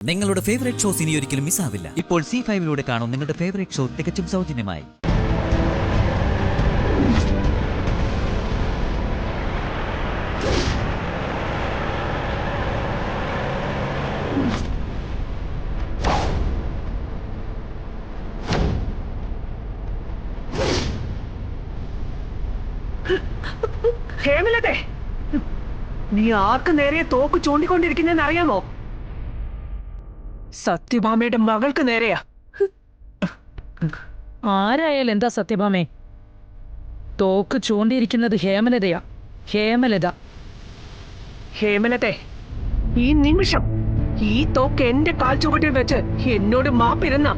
നിങ്ങളുടെ favourite shows ഇനി ഒരിക്കലും മിസ്സാവില്ല. ഇപ്പോൾ C5ലൂടെ കാണും നിങ്ങളുടെ ഫേവറേറ്റ് ഷോ തികച്ചും സൗജന്യമായി. ഹേമലതേ, നീ ആർക്ക് നേരെ തോക്ക് ചൂണ്ടിക്കൊണ്ടിരിക്കുന്നെന്ന് അറിയാമോ? സത്യഭാമയുടെ മകൾക്ക് നേരെയാ. ആരായാലും എന്താ സത്യഭാമേ? തോക്ക് ചൂണ്ടിയിരിക്കുന്നത് ഹേമലതയാ. ഹേമലതേ, ഈ നിമിഷം ഈ തോക്ക് എന്റെ കാൽ ചുവട്ടിൽ വെച്ച് എന്നോട് മാപ്പിരുന്ന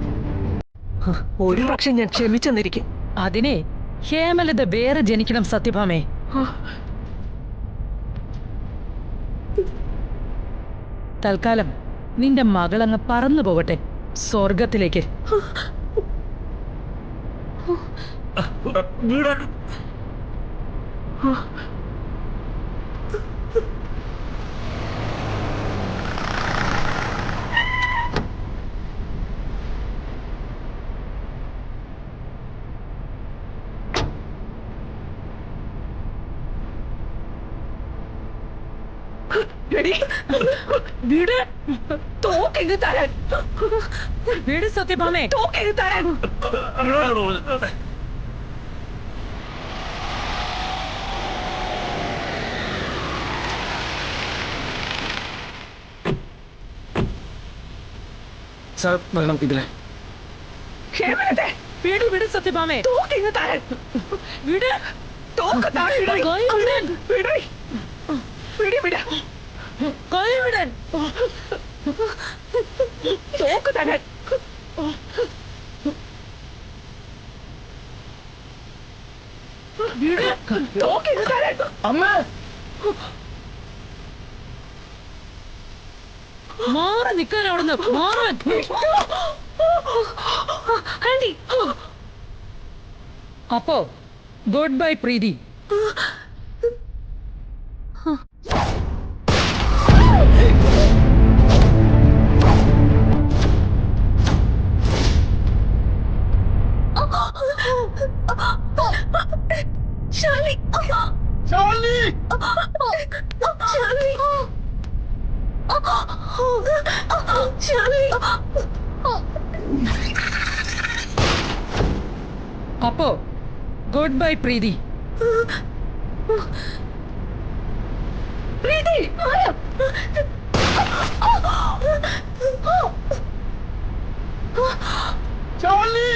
ഒരു പക്ഷെ ഞാൻ ക്ഷമിച്ചെന്നിരിക്കും. അതിനെ ഹേമലത വേറെ ജനിക്കണം സത്യഭാമേ. തൽക്കാലം നിന്റെ മകളങ്ങ് പറന്നു പോകട്ടെ സ്വർഗത്തിലേക്ക്. വീട് തോക്കെങ്ങ് തരാൻ, വീട് സത്യഭാമേ. തോക്കെങ്ങ് തരാൻ. സാർ വെള്ളം ഇതിലെ. ഹേമലതേ, വീട് വീട് സത്യഭാമേ. തോക്കെങ്ങ് തരാൻ. വീട് തോക്ക് താഴെ ഇടറി. വിടറി. വിടി വിട. കൈവിടാൻ. തോക്ക് തരാൻ. വീട് തോക്കെങ്ങ് തരാൻ. അമ്മ, മാറി നിൽക്കാൻ അവിടുന്ന് മാറാൻ. ആന്റി, അപ്പോ ഗുഡ് ബൈ പ്രീതി. ഷാർലി, ഷാർലി, ഷാർലി, ഷാർലി. അപ്പോ ഗുഡ് ബൈ പ്രീതി. പ്രീതി, ഷാർലി,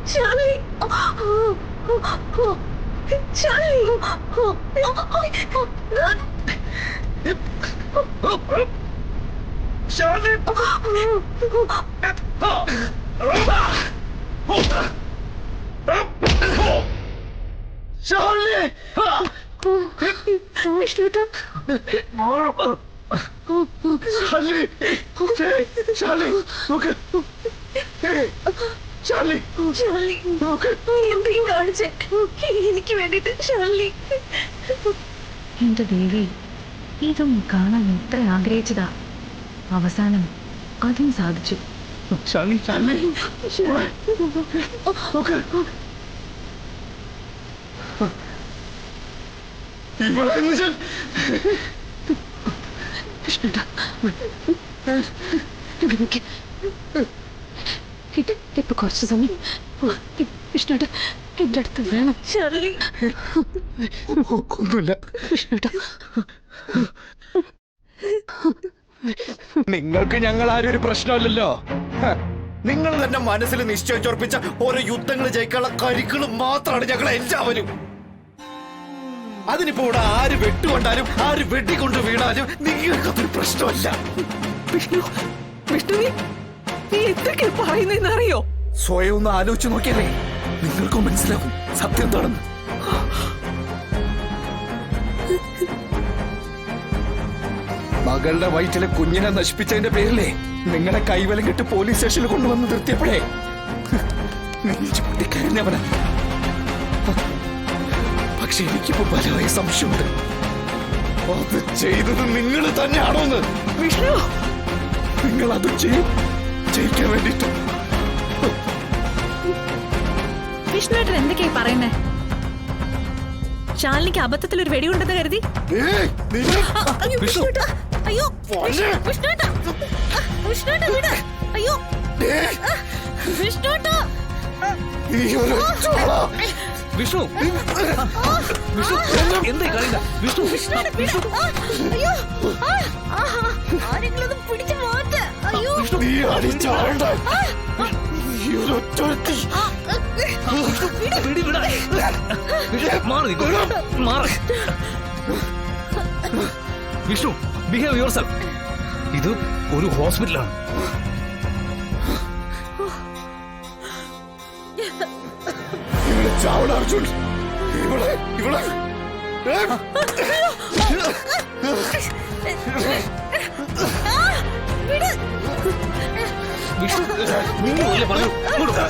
ഷാർലി, ഷാർലി. ഷാർലി, ഷാർലി. വിഷ്ണുട്ടാ, ഷാർലി, ഷാർലി, നോക്ക്. ഷാർലി, ഷാർലി, നോക്ക്. എന്തെങ്കിലും കാണിച്ചേ എനിക്ക് വേണ്ടിട്ട്. ഷാർലി, എന്റെ ദേവി, ഇതൊന്നും കാണാൻ എത്ര ആഗ്രഹിച്ചതാ. അവസാനം അതും സാധിച്ചു. ഷാർലി, ഷാർലി, നോക്ക്. ഇവിടെ നിന്ന് വിഷ്ണുട്ടാ, ഇപ്പൊ കുറച്ച് സമയം വിഷ്ണുട്ടാ എന്റെ അടുത്ത് വേണം. ഷാർലി, ഒന്നുമില്ല. വിഷ്ണുട്ടാ, നിങ്ങൾക്ക് ഞങ്ങൾ ആരും ഒരു പ്രശ്നമല്ലല്ലോ. നിങ്ങൾ തന്നെ മനസ്സിൽ നിശ്ചയിച്ചുറപ്പിച്ച ഓരോ യുദ്ധങ്ങൾ ജയിക്കാനുള്ള കരുക്കളും മാത്രമാണ് ഞങ്ങൾ എല്ലാവരും. അതിനിപ്പോ ഇവിടെ ആര് വെട്ടുകൊണ്ടാലും ആര് വെട്ടിക്കൊണ്ട് വീണാലും നിങ്ങൾക്കതൊരു പ്രശ്നമല്ല. വിഷ്ണു, വിഷ്ണു, നീ എന്തൊക്കെയാ പറയുന്നതെന്ന് അറിയോ? സ്വയം ഒന്ന് ആലോചിച്ച് നോക്കിയാലേ നിങ്ങൾക്കും മനസ്സിലാവും സത്യം എന്താണെന്ന്. മകളുടെ വയറ്റിലെ കുഞ്ഞിനെ നശിപ്പിച്ചതിന്റെ പേരിലേ നിങ്ങളെ കൈവലം കെട്ട് പോലീസ് സ്റ്റേഷനിൽ കൊണ്ടുവന്ന് നിർത്തിയപ്പോഴേ നെഞ്ചു പൊട്ടിക്കരഞ്ഞവനാ. പക്ഷെ എനിക്കിപ്പോ ബലമായ സംശയമുണ്ട്. അത് ചെയ്തത് നിങ്ങൾ തന്നെയാണോന്ന്? വിഷ്ണു നിങ്ങൾ അത് ചെയ്യും, ജയിക്കാൻ വേണ്ടിട്ട്. വിഷ്ണുവേട്ടൻ എന്തൊക്കെയായി പറയുന്നേ? ശാലിനിക്ക് അബദ്ധത്തിൽ ഒരു വെടിയുണ്ടെന്ന് കരുതി. വിഷ്ണു, അയ്യോ പോലെ. വിഷ്ണുവേട്ടാ, വിഷ്ണുവേട്ടാ വിട്. അയ്യോ വിഷ്ണുവേട്ടാ. ഈ ഒരു ചോള. വിഷ്ണു വിഷ്ണു എന്തായി കളിയില്ല വിഷ്ണു വിഷ്ണു അയ്യോ ആരെങ്കിലും ഒന്ന് പിടിച്ചു പോട്ടെ. അയ്യോ നീ അടിച്ചാളുടെ ഈ ഒരു ഒറ്റ പിടി വിടാ. മാറി മാറി. Vishnu behave your self. ഇത് ഒരു ഹോസ്പിറ്റലാണ്. ഇവിടെ ചാവണ അർജുൻ, ഇവിടെ ഇവിടെ വിഷ്ണു നിങ്ങൾ പറഞ്ഞു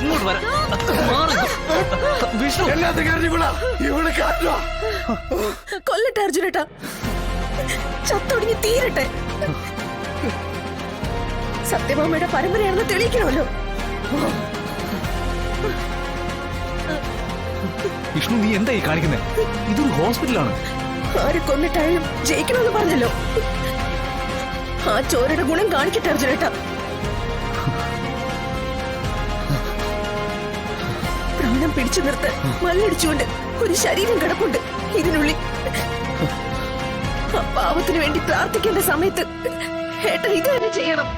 ഇങ്ങോട്ട് വരാം. മാറി വിഷ്ണു. എല്ലാത്ത കാരണം ഇവിടെ കാറ്റാ. കൊല്ലട്ടെ അർജുനേട്ടാ, ചത്തൊടുങ്ങി തീരട്ടെ. സത്യഭാമയുടെ പരമ്പരയാണെന്ന് തെളിയിക്കണമല്ലോ. വിഷ്ണു നീ എന്തായി കാണിക്കുന്നത്? ഇതൊരു ഹോസ്പിറ്റലാണ്. ആരെ കൊന്നിട്ടായാലും ജയിക്കണമെന്ന് പറഞ്ഞല്ലോ. ആ ചോരയുടെ ഗുണം കാണിക്കട്ടെ അർജുനേട്ടാ. പ്രാണം പിടിച്ചു നിർത്ത് മല്ലടിച്ചുകൊണ്ട് ഒരു ശരീരം കിടപ്പുണ്ട് ഇതിനുള്ളിൽ. ആ പാവത്തിന് വേണ്ടി പ്രാർത്ഥിക്കേണ്ട സമയത്ത് ഏട്ടൻ ഇത് തന്നെ ചെയ്യണം.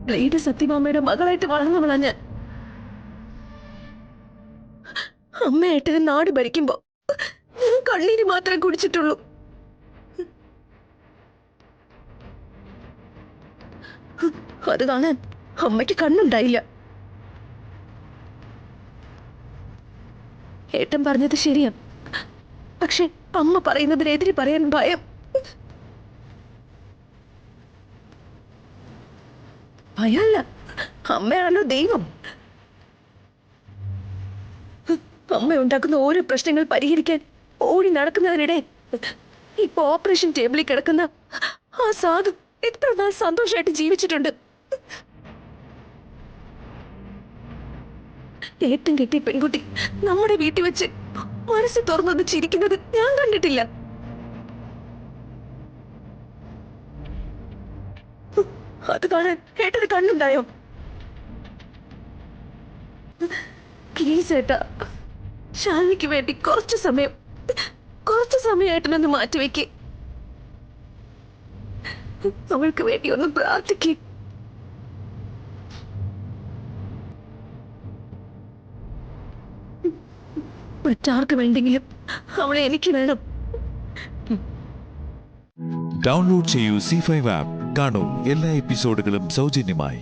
ബ്ലേഡ് സത്യഭാമയുടെ മകളായിട്ട് വളർന്നവളാ ഞാൻ. അമ്മയേട്ടന് നാട് ഭരിക്കുമ്പോ ഞാൻ കണ്ണീര് മാത്രമേ കുടിച്ചിട്ടുള്ളൂ. അത് കാണാൻ അമ്മയ്ക്ക് കണ്ണുണ്ടായില്ല. ഏട്ടൻ പറഞ്ഞത് ശരിയാ, പക്ഷെ അമ്മ പറയുന്നതിനെതിരെ പറയാൻ ഭയം. ഭയമല്ല, അമ്മയാണല്ലോ ദൈവം. അമ്മ ഉണ്ടാക്കുന്ന ഓരോ പ്രശ്നങ്ങൾ പരിഹരിക്കാൻ ഓടി നടക്കുന്നതിനിടെ ഇപ്പൊ ഓപ്പറേഷൻ ടേബിളിൽ കിടക്കുന്ന ആ സാധു എത്ര നാൾ സന്തോഷമായിട്ട് ജീവിച്ചിട്ടുണ്ട്. ഏറ്റവും കെട്ടിയ പെൺകുട്ടി നമ്മുടെ വീട്ടിൽ വെച്ച് മനസ്സ് തുറന്നത് ചിരിക്കുന്നത് ഞാൻ കണ്ടിട്ടില്ല. അത് കാണാൻ ഏട്ടന് കണ്ണുണ്ടായോ? പ്ലീസ് ഏട്ടാ, ശാലിനിക്ക് വേണ്ടി കുറച്ചു സമയം ഏട്ടനൊന്ന് മാറ്റിവെക്ക്. അവൾക്ക് വേണ്ടി ഒന്ന് പ്രാർത്ഥിക്ക്. മറ്റാർക്ക് വേണ്ടെങ്കിലും അവളെ എനിക്ക് വേണം. ഡൗൺലോഡ് ചെയ്യൂ C5 ആപ്പ്. കാണൂ എല്ലാ എപ്പിസോഡുകളും സൗജന്യമായി.